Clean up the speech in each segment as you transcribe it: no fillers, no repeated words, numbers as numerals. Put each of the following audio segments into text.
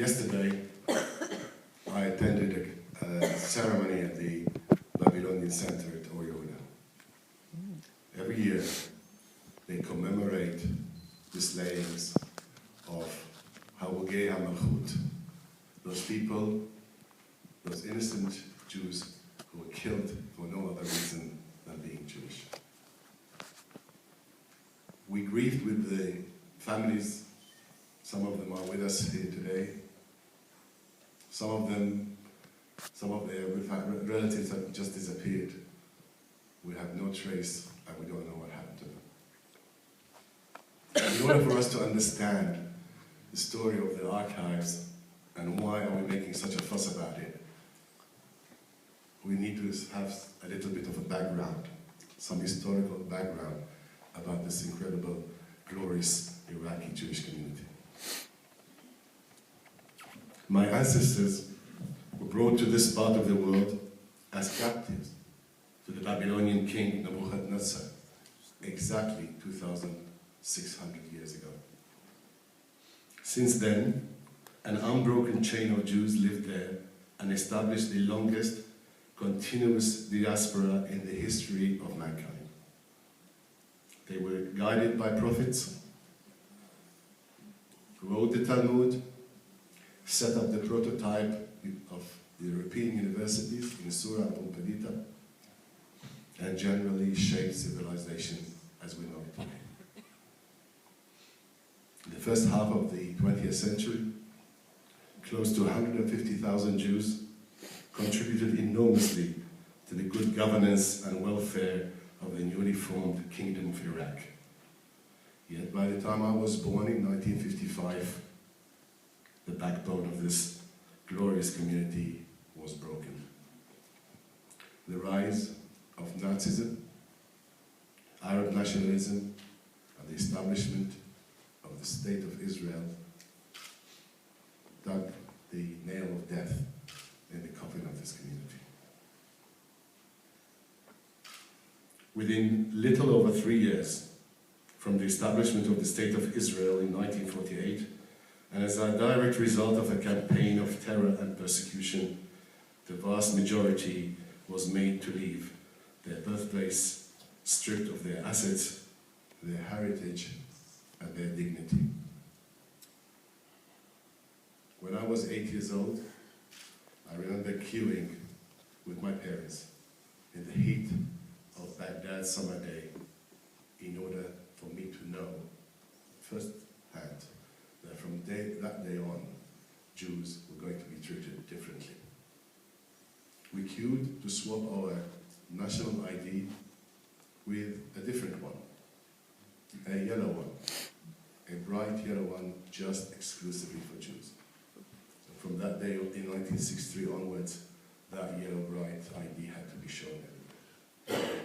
Yesterday, I attended a ceremony at the Babylonian Center at Oyoda. Every year, they commemorate the slayings of Hawogei HaMalchut, those people, those innocent Jews who were killed for no other reason than being Jewish. We grieved with the families. Some of them are with us here today. Some of their relatives have just disappeared. We have no trace, and we don't know what happened to them. In order for us to understand the story of the archives and why are we making such a fuss about it, we need to have a little bit of a background, some historical background about this incredible, glorious Iraqi Jewish community. My ancestors were brought to this part of the world as captives to the Babylonian king Nebuchadnezzar, exactly 2,600 years ago. Since then, an unbroken chain of Jews lived there and established the longest continuous diaspora in the history of mankind. They were guided by prophets, wrote the Talmud, set up the prototype of the European universities in Surah and Pompadita, and generally shaped civilization as we know it today. In the first half of the 20th century, close to 150,000 Jews contributed enormously to the good governance and welfare of the newly formed Kingdom of Iraq. Yet by the time I was born in 1955, the backbone of this glorious community was broken. The rise of Nazism, Arab nationalism, and the establishment of the State of Israel dug the nail of death in the coffin of this community. Within little over 3 years from the establishment of the State of Israel in 1948, and as a direct result of a campaign of terror and persecution, the vast majority was made to leave their birthplace, stripped of their assets, their heritage, and their dignity. When I was 8 years old, I remember queuing with my parents in the heat of Baghdad's summer day in order for me to know firsthand that from that day on, Jews were going to be treated differently. We queued to swap our national ID with a different one, a yellow one, a bright yellow one just exclusively for Jews. So from that day in 1963 onwards, that yellow bright ID had to be shown everywhere.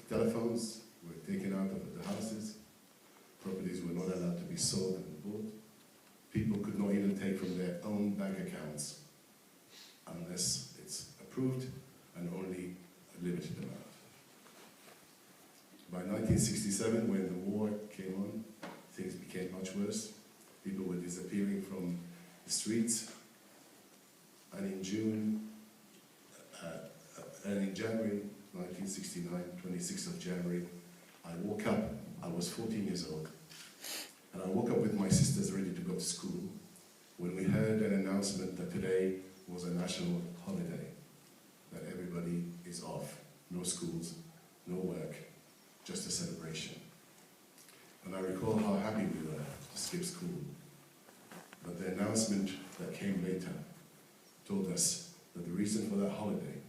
Telephones were taken out of the houses. Properties were not allowed to be sold and bought. People could not even take from their own bank accounts unless it's approved and only a limited amount. By 1967, when the war came on, things became much worse. People were disappearing from the streets. And in January 1969, 26th of January, I woke up. I was 14 years old. And I woke up with my sisters ready to go to school when we heard an announcement that today was a national holiday, that everybody is off. No schools, no work, just a celebration. And I recall how happy we were to skip school. But the announcement that came later told us that the reason for that holiday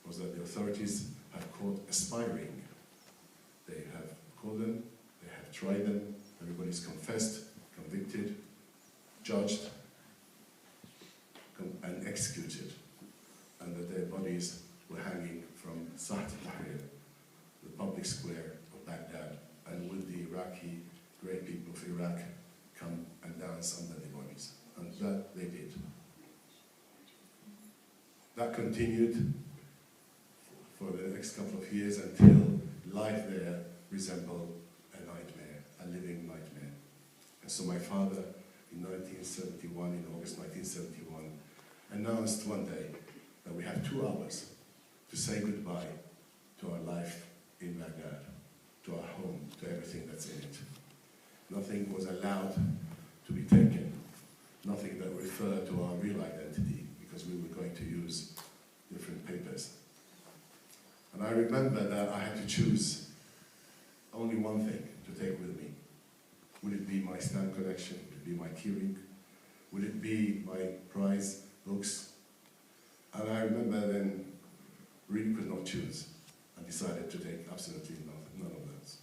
was that the authorities have caught aspiring. They have caught them, they have tried them, everybody's confessed, convicted, judged, and executed, and that their bodies were hanging from Saht al-Tahrir, the public square of Baghdad, and would the Iraqi, great people of Iraq, come and dance under the bodies. And that they did. That continued for the next couple of years until life there resembled a nightmare, a living nightmare. And so my father in 1971, in August 1971, announced one day that we have 2 hours to say goodbye to our life in Baghdad, to our home, to everything that's in it. Nothing was allowed to be taken, nothing that referred to our real identity, because we were going to use different papers. And I remember that I had to choose only one thing to take with me. Would it be my stamp collection? Would it be my keyring? Would it be my prize books? And I remember then really could not choose. I decided to take absolutely none of those.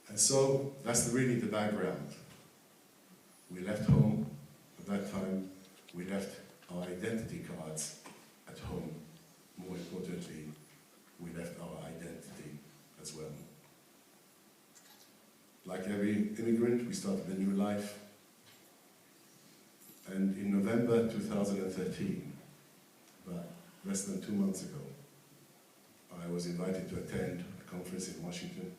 And so that's really the background. We left home at that time. We left our identity cards at home. More importantly, we left our identity as well. Like every immigrant, we started a new life. And in November 2013, about less than 2 months ago, I was invited to attend a conference in Washington.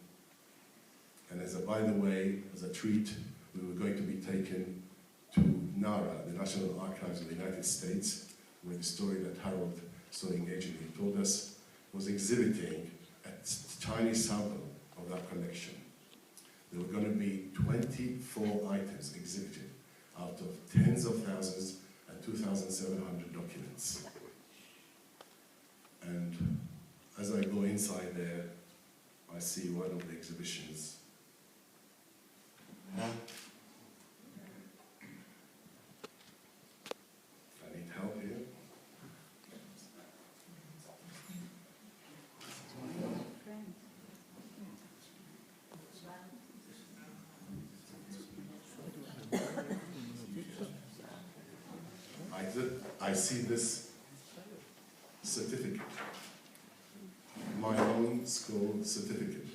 And as a by the way, as a treat, we were going to be taken to NARA, the National Archives of the United States, where the story that Harold Sewing Agent told us was exhibiting a tiny sample of that collection. There were going to be 24 items exhibited out of tens of thousands and 2,700 documents. And as I go inside there, I see one of the exhibitions. I need help here. I see this certificate, my own school certificate.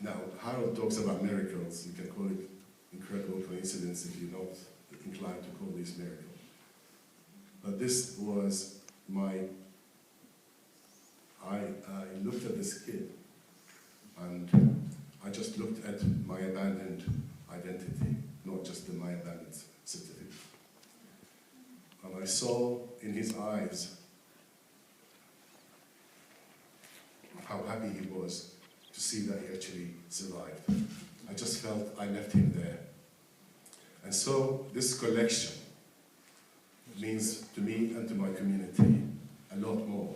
Now, Harold talks about miracles. You can call it incredible coincidence if you're not inclined to call this miracle. But this was I looked at this kid, and I just looked at my abandoned identity, not just my abandoned certificate. And I saw in his eyes how happy he was to see that he actually survived. I just felt I left him there. And so this collection means to me and to my community a lot more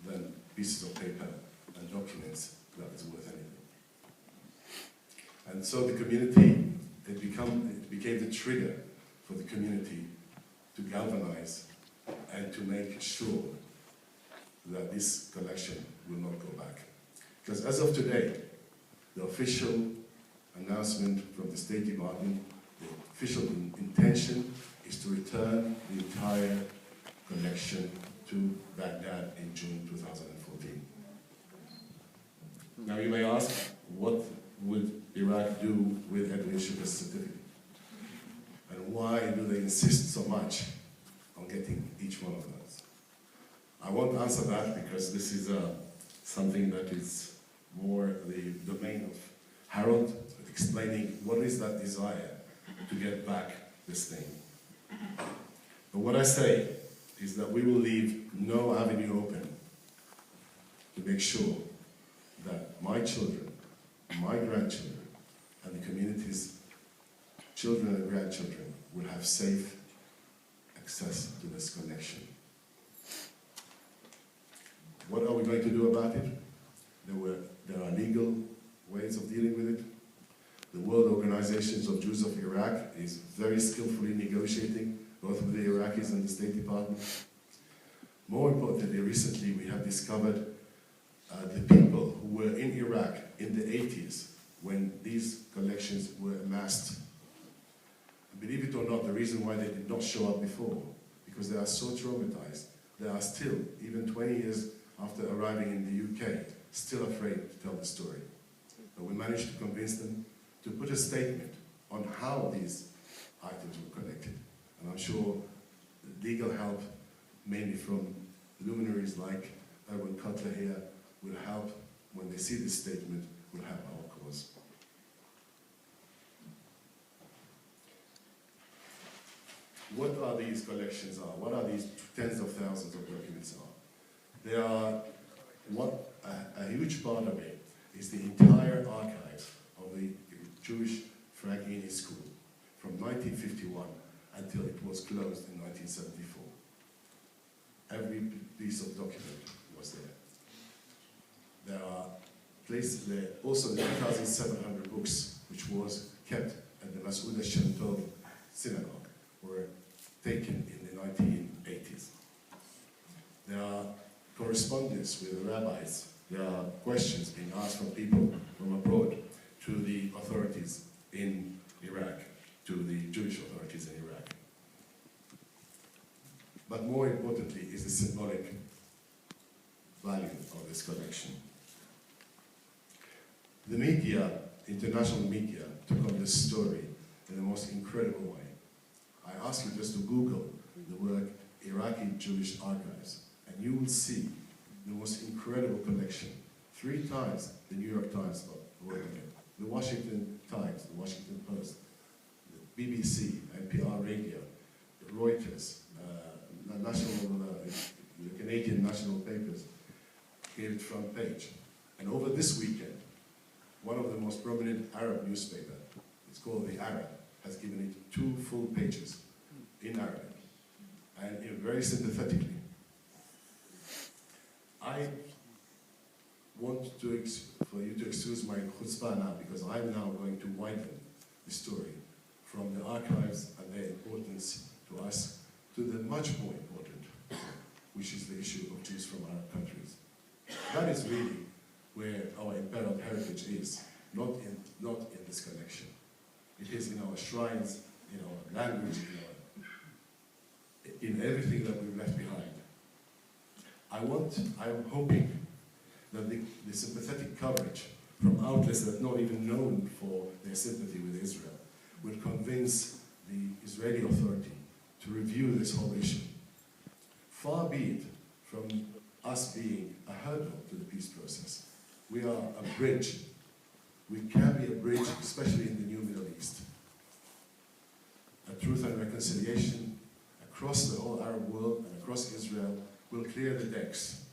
than pieces of paper and documents that is worth anything. And so the community, it became the trigger for the community to galvanize and to make sure that this collection will not go back. Because as of today, the official announcement from the State Department, the official intention is to return the entire collection to Baghdad in June 2014. Now you may ask, what would Iraq do with Edwin Shuker's certificate? And why do they insist so much on getting each one of those? I won't answer that because this is something that is more the domain of Harold, explaining what is that desire to get back this thing. But what I say is that we will leave no avenue open to make sure that my children, my grandchildren, and the community's children and grandchildren will have safe access to this collection. What are we going to do about it? There are legal ways of dealing with it. The World Organizations of Jews of Iraq is very skillfully negotiating, both with the Iraqis and the State Department. More importantly, recently we have discovered the people who were in Iraq in the 80s when these collections were amassed. Believe it or not, the reason why they did not show up before, because they are so traumatized. They are still, even 20 years after arriving in the UK, still afraid to tell the story. But we managed to convince them to put a statement on how these items were collected. And I'm sure legal help, mainly from luminaries like Edwin here, will help when they see this statement, will help our cause. what are these collections are, what are these tens of thousands of documents are. They are, a huge part of it is the entire archive of the Jewish Iraqi school from 1951 until it was closed in 1974. Every piece of document was there. There are places there, also the 2,700 books which was kept at the Mas'ud Shem Tov synagogue were taken in the 1980s. There are correspondence with the rabbis. There are questions being asked from people from abroad to the authorities in Iraq, to the Jewish authorities in Iraq. But more importantly is the symbolic value of this collection. The media, international media, took on this story in the most incredible way. I ask you just to Google the word Iraqi Jewish Archives, and you will see the most incredible collection. 3 times the New York Times wrote on it, the Washington Times, the Washington Post, the BBC, NPR Radio, the Reuters, the Canadian national papers gave it front page. And over this weekend, one of the most prominent Arab newspapers, it's called The Arab, has given it 2 full pages in Arabic, and very sympathetically. I want for you to excuse my chutzpah now, because I'm now going to widen the story from the archives and their importance to us to the much more important, which is the issue of Jews from Arab countries. That is really where our imperiled heritage is, not in this collection. It is in our shrines, in our language, in everything that we've left behind. I'm hoping that the sympathetic coverage from outlets that are not even known for their sympathy with Israel will convince the Israeli authority to review this whole issue. Far be it from us being a hurdle to the peace process. We are a bridge. We can be a bridge, especially in the new Middle East. A truth and reconciliation across the whole Arab world and across Israel will clear the decks.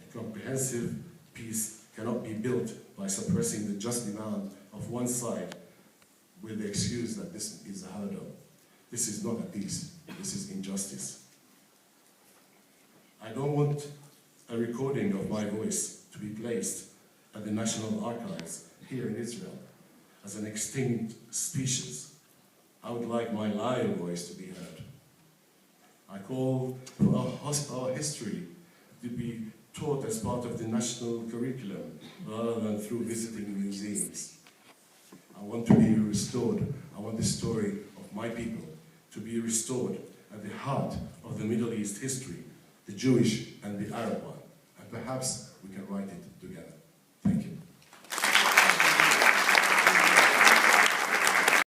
A comprehensive peace cannot be built by suppressing the just demand of one side with the excuse that this is a hurdle. This is not a peace, this is injustice. I don't want a recording of my voice to be placed at the National Archives here in Israel as an extinct species. I would like my live voice to be heard. I call for our history to be taught as part of the national curriculum rather than through visiting museums. I want to be restored. I want the story of my people to be restored at the heart of the Middle East history, the Jewish and the Arab one. And perhaps we can write it together. Thank you.